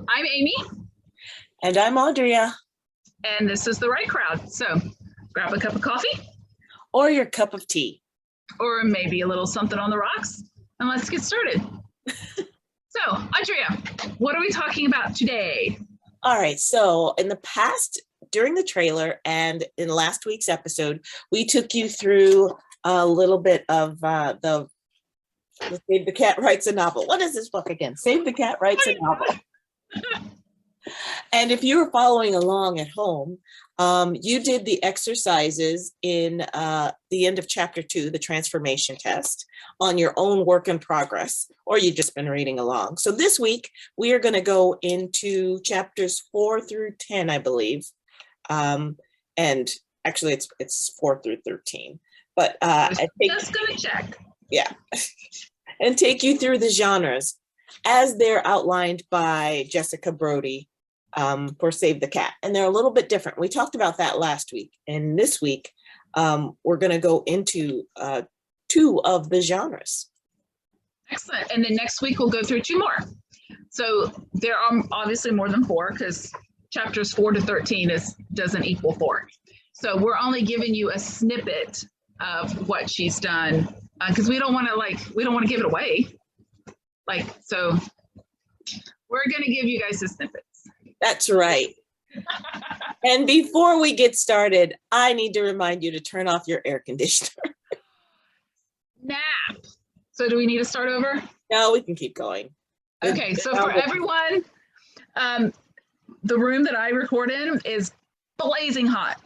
I'm Amy. And I'm Audrea. And this is The Right Crowd. So grab a cup of coffee. Or your cup of tea. Or maybe a little something on the rocks. And let's get started. So, Audrea, what are we talking about today? All right. So in the past, during the trailer and in last week's episode, we took you through a little bit of the Save the Cat Writes a Novel. What is this book again? Save the Cat Writes a Novel. And if you were following along at home, you did the exercises in the end of chapter 2, the transformation test, on your own work in progress, or you've just been reading along. So this week, we are going to go into chapters 4 through 10, I believe. And actually, it's 4 through 13. But just going to check. Yeah. And take you through the genres as they're outlined by Jessica Brody for Save the Cat. And they're a little bit different. We talked about that last week. And this week, we're going to go into 2 of the genres. Excellent. And then next week, we'll go through 2 more. So there are obviously more than 4 because chapters 4 to 13 doesn't equal 4. So we're only giving you a snippet of what she's done because we don't want to give it away. So we're going to give you guys the snippets. That's right. And before we get started, I need to remind you to turn off your air conditioner. Nap. So do we need to start over? No, we can keep going. Okay, so for everyone, the room that I record in is blazing hot.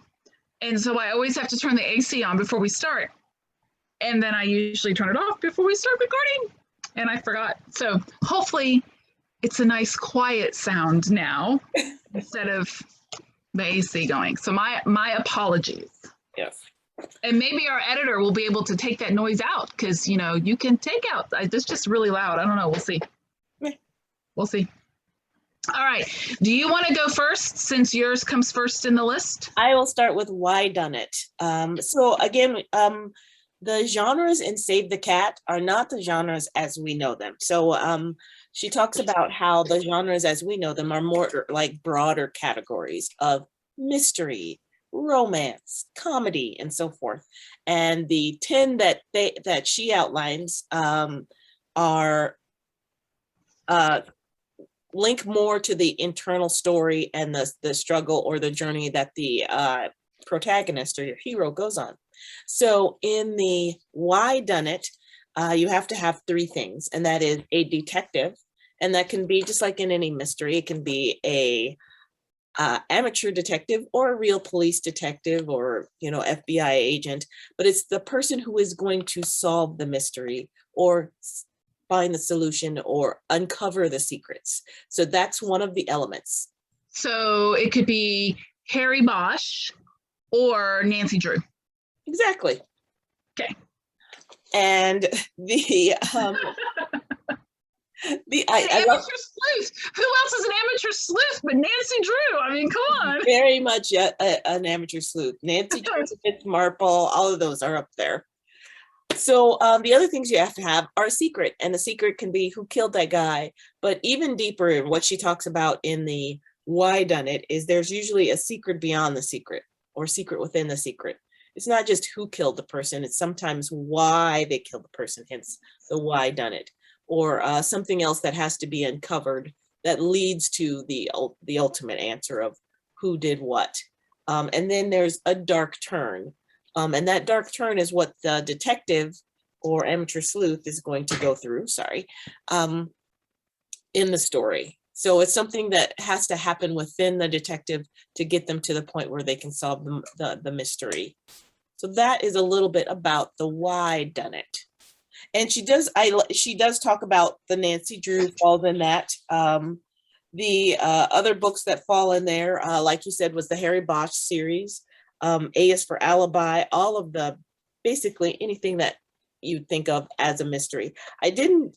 And so I always have to turn the AC on before we start. And then I usually turn it off before we start recording. And I forgot. So hopefully it's a nice quiet sound now instead of the AC going. So my apologies. Yes. And maybe our editor will be able to take that noise out because, you can take out. It's just really loud. I don't know. We'll see. We'll see. All right. Do you want to go first since yours comes first in the list? I will start with Why Done It. So again, the genres in Save the Cat are not the genres as we know them. So she talks about how the genres as we know them are more like broader categories of mystery, romance, comedy, and so forth. And the 10 that she outlines are link more to the internal story and the struggle or the journey that the protagonist or your hero goes on. So in the Why Done It, you have to have 3 things, and that is a detective, and that can be just like in any mystery. It can be a amateur detective or a real police detective or FBI agent, but it's the person who is going to solve the mystery or find the solution or uncover the secrets. So that's one of the elements. So it could be Harry Bosch or Nancy Drew. Exactly. Okay. And the amateur sleuth. Who else is an amateur sleuth but Nancy Drew? I mean, come on. Very much an amateur sleuth. Nancy Drew, Marple, all of those are up there. So the other things you have to have are a secret, and the secret can be who killed that guy. But even deeper in what she talks about in the Why Done It is there's usually a secret beyond the secret or secret within the secret. It's not just who killed the person, it's sometimes why they killed the person, hence the Why Done It, or something else that has to be uncovered that leads to the ultimate answer of who did what. And then there's a dark turn. And that dark turn is what the detective or amateur sleuth is going to go through, in the story. So it's something that has to happen within the detective to get them to the point where they can solve the mystery. So that is a little bit about the Why Done It. And she does talk about the Nancy Drew falls in that. The other books that fall in there, like you said, was the Harry Bosch series. A is for Alibi, all of basically anything that you think of as a mystery. I didn't,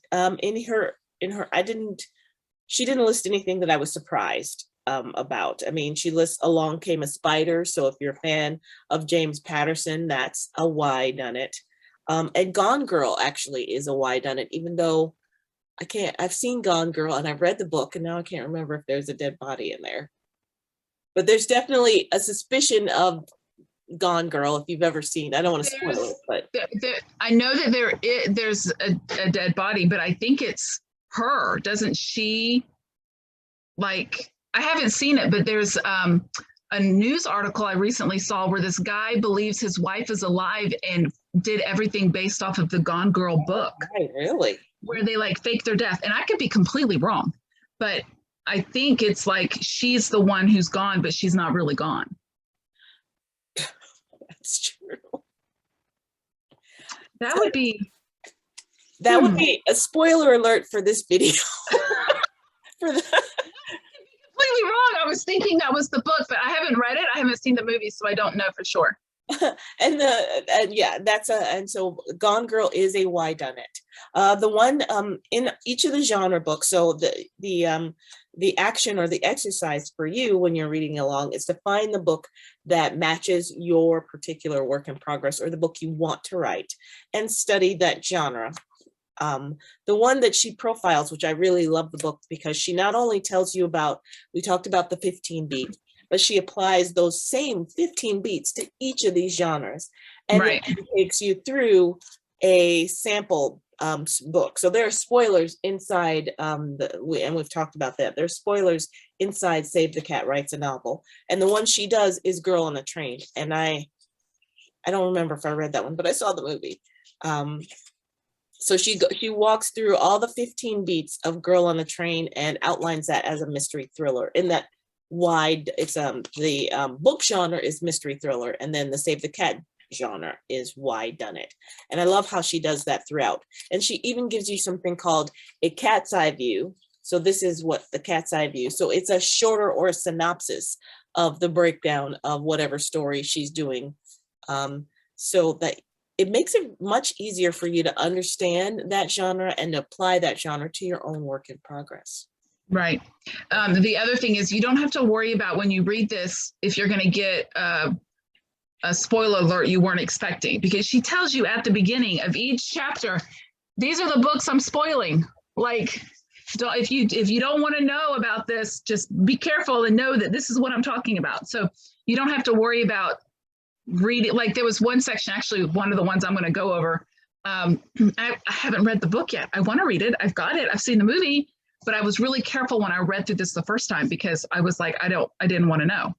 she didn't list anything that I was surprised about. I mean, she lists Along Came a Spider. So if you're a fan of James Patterson, that's a Why Done It. And Gone Girl actually is a Why Done It, even though I've seen Gone Girl and I've read the book and now I can't remember if there's a dead body in there. But there's definitely a suspicion of Gone Girl if you've ever seen. I don't want to spoil it, but I know that there's a dead body, but I think it's her. Doesn't she, like, I haven't seen it, but there's a news article I recently saw where this guy believes his wife is alive and did everything based off of the Gone Girl book. right, really? Where they like fake their death. And I could be completely wrong, but I think it's like she's the one who's gone, but she's not really gone. That's true. That would be a spoiler alert for this video. For the completely wrong. I was thinking that was the book, but I haven't read it. I haven't seen the movie, so I don't know for sure. and yeah, and so Gone Girl is a why done it. The one in each of the genre books. So the action or the exercise for you when you're reading along is to find the book that matches your particular work in progress or the book you want to write and study that genre. The one that she profiles, which I really love the book because she not only tells you about, we talked about the 15 beat, but she applies those same 15 beats to each of these genres. And right. Then it takes you through a sample book. So there are spoilers inside, and we've talked about that. There's spoilers inside Save the Cat Writes a Novel. And the one she does is Girl on a Train. And I don't remember if I read that one, but I saw the movie. So she walks through all the 15 beats of Girl on a Train and outlines that as a mystery thriller in that wide, it's the book genre is mystery thriller, and then the Save the Cat genre is why done it. And I love how she does that throughout. And she even gives you something called a cat's eye view. So this is what the cat's eye view. So it's a shorter or a synopsis of the breakdown of whatever story she's doing. So that it makes it much easier for you to understand that genre and apply that genre to your own work in progress. Right. The other thing is you don't have to worry about when you read this if you're going to get a spoiler alert you weren't expecting, because she tells you at the beginning of each chapter, these are the books I'm spoiling. Like, if you don't want to know about this, just be careful and know that this is what I'm talking about. So you don't have to worry about reading. Like there was one section, actually one of the ones I'm going to go over. I haven't read the book yet. I want to read it. I've got it. I've seen the movie. But I was really careful when I read through this the first time because I was like, I didn't want to know.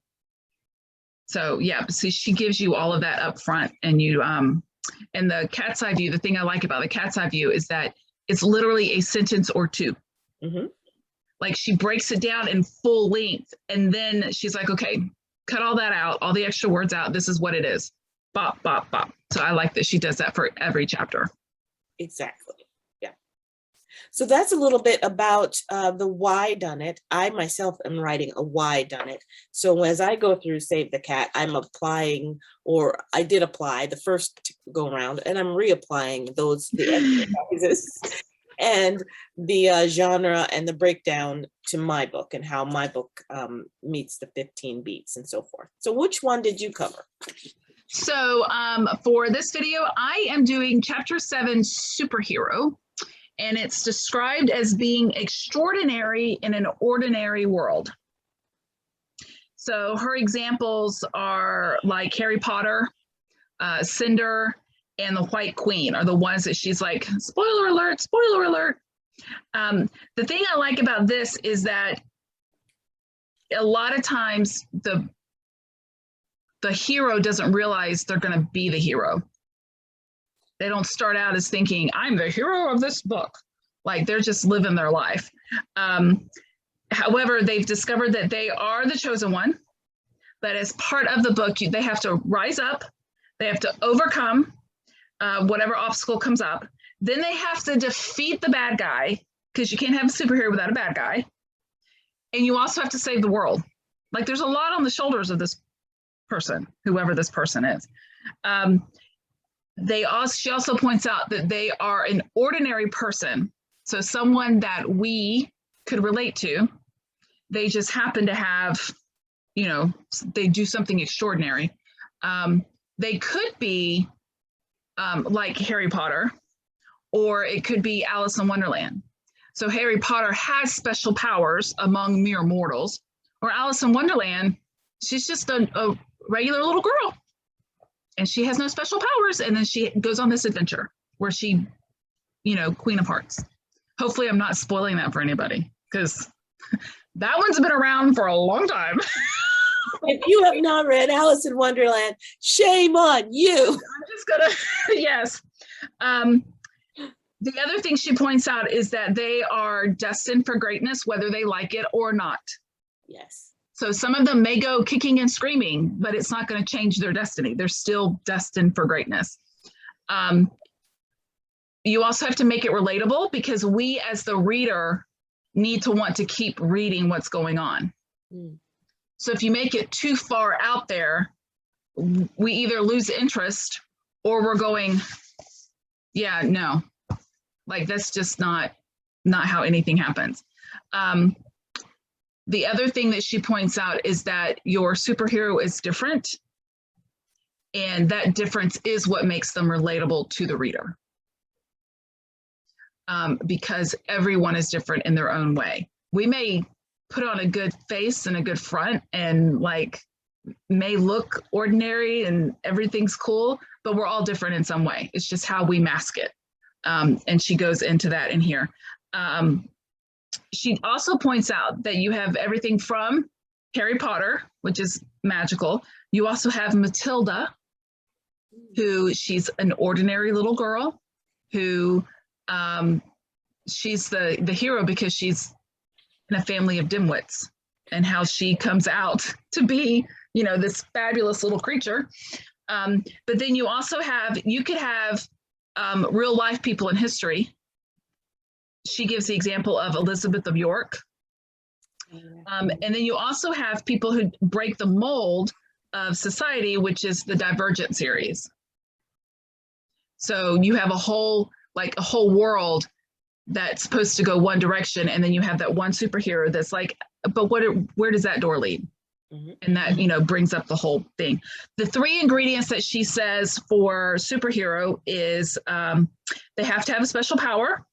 So yeah, so she gives you all of that up front, and you and the cat's eye view, the thing I like about the cat's eye view is that it's literally a sentence or two. Mm-hmm. Like she breaks it down in full length, and then she's like, okay, cut all that out, all the extra words out. This is what it is. Bop, bop, bop. So I like that she does that for every chapter. Exactly. So that's a little bit about the why done it. I myself am writing a why done it. So as I go through Save the Cat, I'm applying, or I did apply the first go around, and I'm reapplying the exercises and the genre and the breakdown to my book and how my book meets the 15 beats and so forth. So which one did you cover? So for this video, I am doing Chapter 7, Superhero. And it's described as being extraordinary in an ordinary world. So her examples are like Harry Potter, Cinder, and the White Queen are the ones that she's like, spoiler alert, spoiler alert. The thing I like about this is that a lot of times the hero doesn't realize they're going to be the hero. They don't start out as thinking, I'm the hero of this book. Like they're just living their life. However, they've discovered that they are the chosen one. But as part of the book, they have to rise up. They have to overcome whatever obstacle comes up. Then they have to defeat the bad guy, because you can't have a superhero without a bad guy. And you also have to save the world. Like there's a lot on the shoulders of this person, whoever this person is. She also points out that they are an ordinary person, so someone that we could relate to. They just happen to have, they do something extraordinary. They could be like Harry Potter, or it could be Alice in Wonderland. So Harry Potter has special powers among mere mortals, or Alice in Wonderland, she's just a regular little girl and she has no special powers. And then she goes on this adventure where she, Queen of Hearts. Hopefully I'm not spoiling that for anybody because that one's been around for a long time. If you have not read Alice in Wonderland, shame on you. I'm just gonna, yes. The other thing she points out is that they are destined for greatness, whether they like it or not. Yes. So some of them may go kicking and screaming, but it's not going to change their destiny. They're still destined for greatness. You also have to make it relatable because we as the reader need to want to keep reading what's going on. Mm. So if you make it too far out there, we either lose interest or we're going, yeah, no, like that's just not how anything happens. The other thing that she points out is that your superhero is different, and that difference is what makes them relatable to the reader. Because everyone is different in their own way. We may put on a good face and a good front and like may look ordinary and everything's cool, but we're all different in some way. It's just how we mask it. And she goes into that in here. She also points out that you have everything from Harry Potter, which is magical. You also have Matilda, who she's an ordinary little girl who she's the hero because she's in a family of dimwits, and how she comes out to be, this fabulous little creature. But then you also could have real life people in history. She gives the example of Elizabeth of York. And then you also have people who break the mold of society, which is the Divergent series. So you have a whole world that's supposed to go one direction, and then you have that one superhero that's like, but where does that door lead? Mm-hmm. And that, brings up the whole thing. The 3 ingredients that she says for superhero is they have to have a special power.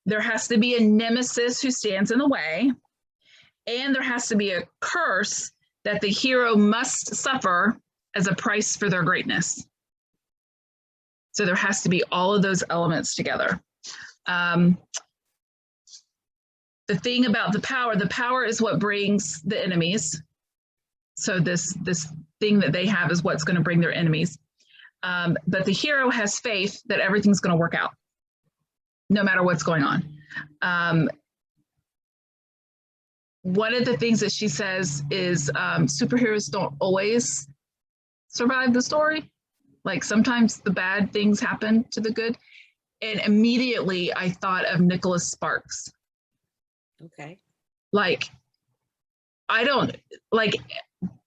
There has to be a nemesis who stands in the way, and there has to be a curse that the hero must suffer as a price for their greatness. So there has to be all of those elements together. The thing about the power is what brings the enemies. So this thing that they have is what's going to bring their enemies. But the hero has faith that everything's going to work out, no matter what's going on. One of the things that she says is superheroes don't always survive the story. Like sometimes the bad things happen to the good. And immediately I thought of Nicholas Sparks. Okay. Like,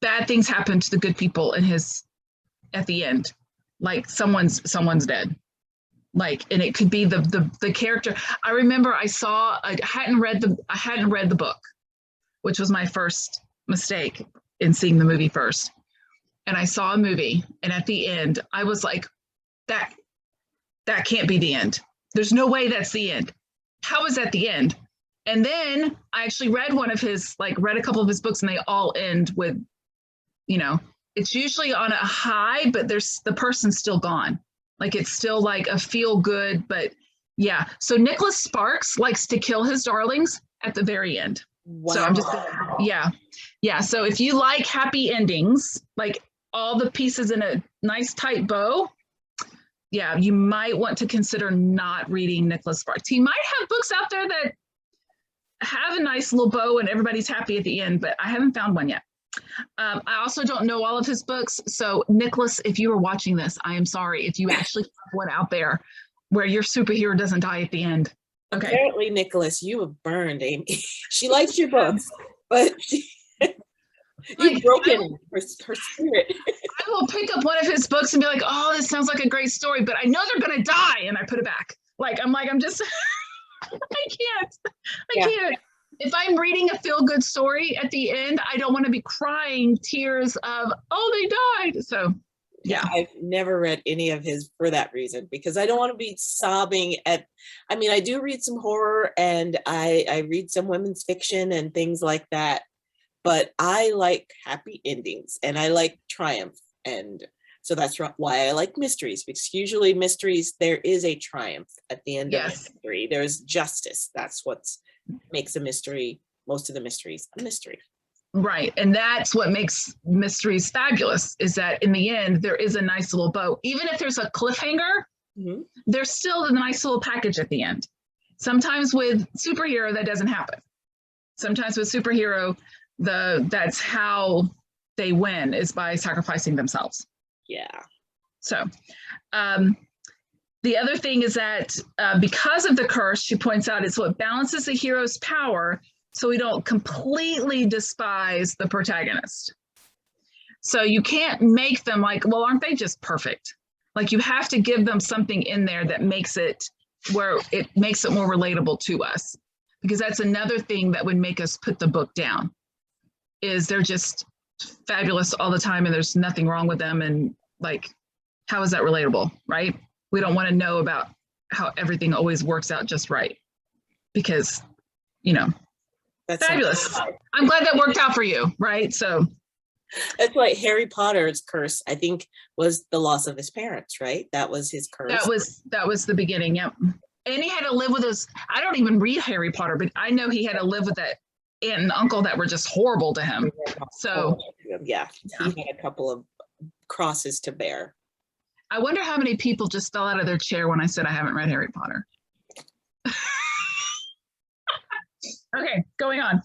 bad things happen to the good people at the end. Like someone's dead. Like, and it could be the character. I remember I hadn't read the book, which was my first mistake in seeing the movie first. And I saw a movie, and at the end, I was like, that can't be the end. There's no way that's the end. How is that the end? And then I actually read read a couple of his books, and they all end with, it's usually on a high, but the person's still gone. Like it's still like a feel good, but yeah. So Nicholas Sparks likes to kill his darlings at the very end. Wow. So I'm just, yeah. So if you like happy endings, like all the pieces in a nice tight bow, yeah, you might want to consider not reading Nicholas Sparks. He might have books out there that have a nice little bow and everybody's happy at the end, but I haven't found one yet. I also don't know all of his books. So Nicholas, if you are watching this, I am sorry if you actually have one out there where your superhero doesn't die at the end. Okay. Apparently, Nicholas, you have burned Amy. She likes your books, but you've broken her spirit. I will pick up one of his books and be like, oh, this sounds like a great story, but I know they're going to die. And I put it back. I'm just, I can't. If I'm reading a feel-good story at the end, I don't want to be crying tears of, oh, they died. So Yeah. I've never read any of his for that reason, because I don't want to be sobbing at, I mean, I do read some horror and I read some women's fiction and things like that, but I like happy endings and I like triumph. And so that's why I like mysteries, because usually mysteries, there is a triumph at the end of a mystery. There's justice. That's what makes a mystery, most of the mysteries, a mystery. Right. And that's what makes mysteries fabulous, is that in the end, there is a nice little bow. Even if there's a cliffhanger, there's still a nice little package at the end. Sometimes with superhero, that doesn't happen. Sometimes with superhero, that's how they win, is by sacrificing themselves. Yeah. So the other thing is that because of the curse, she points out, it's what balances the hero's power, so we don't completely despise the protagonist. So you can't make them like, well, aren't they just perfect? Like, you have to give them something in there that makes it where it makes it more relatable to us, because that's another thing that would make us put the book down, is they're just fabulous all the time and there's nothing wrong with them. And like, how is that relatable, right? We don't want to know about how everything always works out just right, because, you know, that's fabulous. I'm glad that worked out for you, right? So that's why Harry Potter's curse, I think, was the loss of his parents, right? That was his curse. That was the beginning, yep. And he had to live with his, I don't even read Harry Potter, but I know he had to live with that aunt and uncle that were just horrible to him. So yeah, he had a couple of crosses to bear. I wonder how many people just fell out of their chair when I said I haven't read Harry Potter. Okay, going on.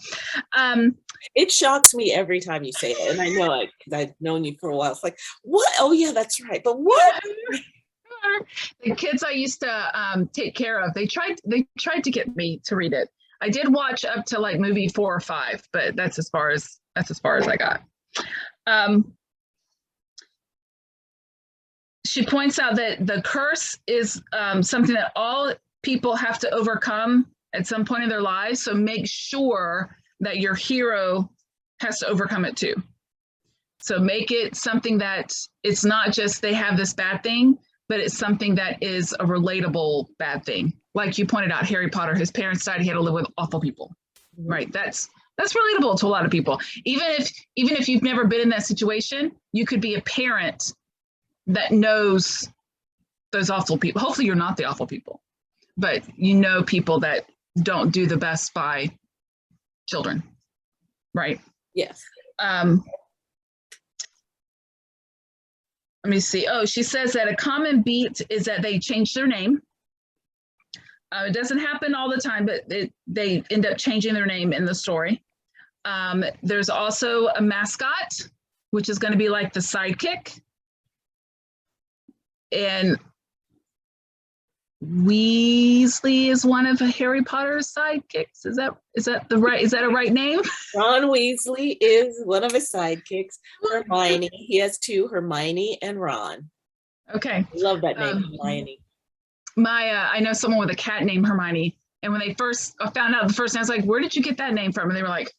It shocks me every time you say it, and I know it because I've known you for a while. It's like, what? Oh yeah, that's right. But what? The kids I used to take care of, they tried to get me to read it. I did watch up to like movie 4 or 5, but that's as far as I got. She points out that the curse is something that all people have to overcome at some point in their lives. So make sure that your hero has to overcome it too. So make it something that it's not just they have this bad thing, but it's something that is a relatable bad thing. Like you pointed out, Harry Potter, his parents died, he had to live with awful people, right? That's relatable to a lot of people. Even if you've never been in that situation, you could be a parent that knows those awful people. Hopefully you're not the awful people, but you know people that don't do the best by children, right? Yes. Let me see. Oh, she says that a common beat is that they change their name. It doesn't happen all the time, but they end up changing their name in the story. There's also a mascot, which is going to be like the sidekick. And Weasley is one of Harry Potter's sidekicks. Is that a right name? Ron Weasley is one of his sidekicks. Hermione, he has 2, Hermione and Ron. Okay. I love that name, Hermione. I know someone with a cat named Hermione, and when they first found out the first name, I was like, "Where did you get that name from?" And they were like,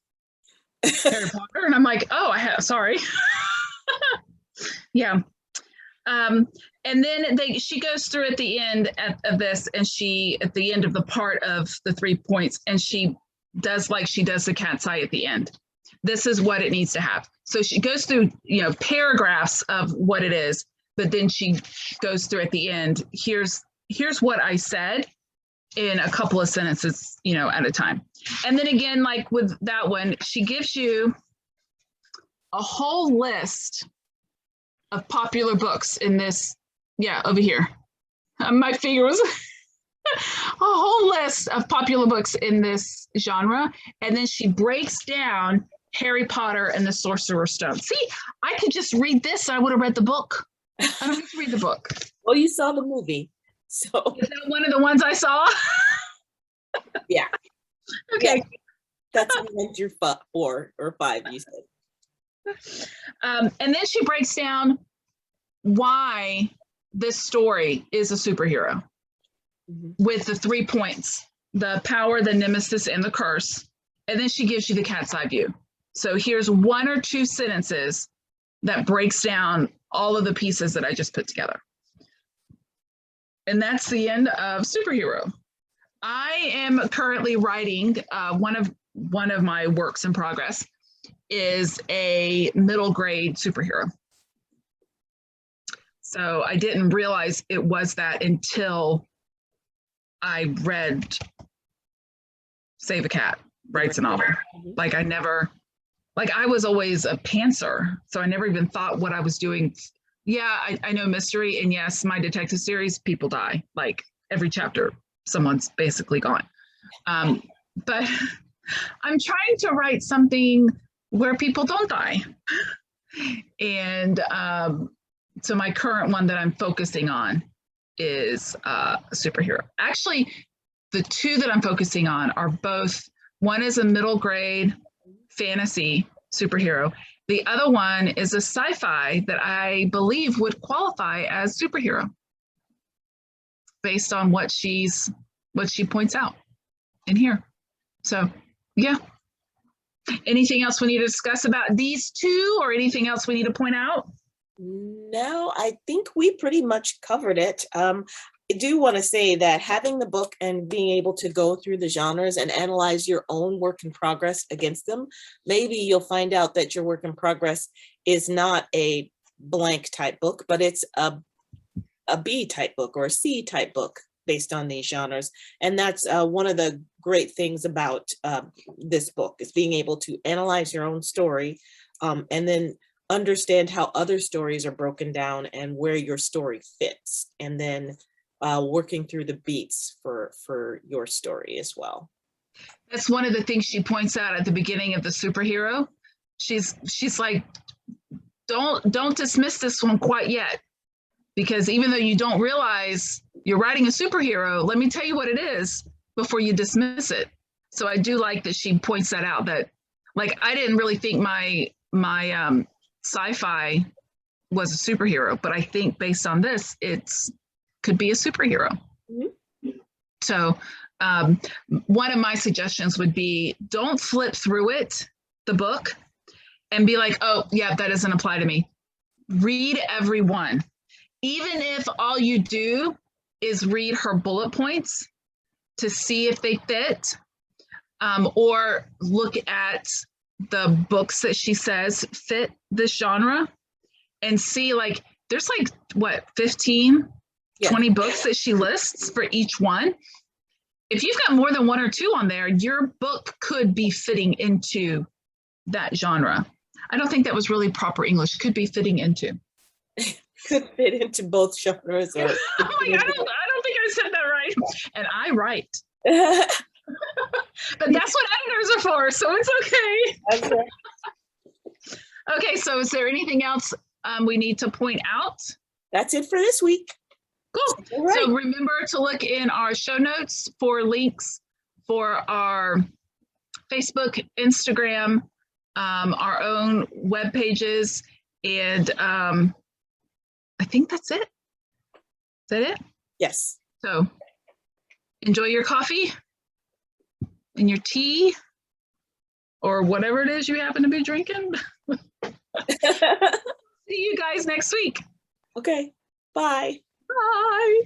"Harry Potter," and I'm like, "Oh, sorry." Yeah. And then she goes through at the end of this, and at the end of the part of the 3 points, and she does like she does the cat's eye at the end. This is what it needs to have. So she goes through, paragraphs of what it is, but then she goes through at the end. Here's what I said in a couple of sentences, at a time. And then again, like with that one, she gives you a whole list of popular books in this. Yeah, over here. My finger was a whole list of popular books in this genre. And then she breaks down Harry Potter and the Sorcerer's Stone. See, I could just read this. I would have read the book. I don't need to read the book. Well, you saw the movie. So is that one of the ones I saw? Yeah. Okay. Yeah. That's what went through 4 or 5, you said. And then she breaks down why this story is a superhero with the 3 points: the power, the nemesis, and the curse. And then she gives you the cat's eye view. So here's 1 or 2 sentences that breaks down all of the pieces that I just put together. And that's the end of superhero. I am currently writing one of my works in progress is a middle grade superhero. So I didn't realize it was that until I read Save a Cat Writes a Novel. Like I was always a pantser, so I never even thought what I was doing. Yeah, I know mystery, and yes, my detective series, people die. Like every chapter, someone's basically gone. But I'm trying to write something where people don't die. And so my current one that I'm focusing on is a superhero. Actually, the two that I'm focusing on are both, one is a middle grade fantasy superhero. The other one is a sci-fi that I believe would qualify as superhero based on what she points out in here. So yeah. Anything else we need to discuss about these two, or anything else we need to point out? No, I think we pretty much covered it. I do want to say that having the book and being able to go through the genres and analyze your own work in progress against them, maybe you'll find out that your work in progress is not a blank type book, but it's a B type book or a C type book based on these genres. And that's one of the great things about this book, is being able to analyze your own story and then understand how other stories are broken down and where your story fits, and then working through the beats for your story as well. That's one of the things she points out at the beginning of the superhero. She's like, don't dismiss this one quite yet, because even though you don't realize you're writing a superhero, let me tell you what it is before you dismiss it. So I do like that she points that out, that like I didn't really think my sci-fi was a superhero, but I think based on this, it's could be a superhero. Mm-hmm. So one of my suggestions would be, don't flip through the book, and be like, oh yeah, that doesn't apply to me. Read every one. Even if all you do is read her bullet points to see if they fit, or look at the books that she says fit this genre, and see, like, there's like, what, 15, 20 books that she lists for each one. If you've got more than one or two on there, your book could be fitting into that genre. I don't think that was really proper English. Could be fitting into. Could fit into both genres. Or I don't think I said that right. And I write. But that's what editors are for, so it's okay. Okay. Okay, so is there anything else we need to point out? That's it for this week. Cool. Right. So remember to look in our show notes for links for our Facebook, Instagram, our own web pages, and I think that's it. Is that it? Yes. So enjoy your coffee and your tea, or whatever it is you happen to be drinking. See you guys next week. Okay. Bye. Bye.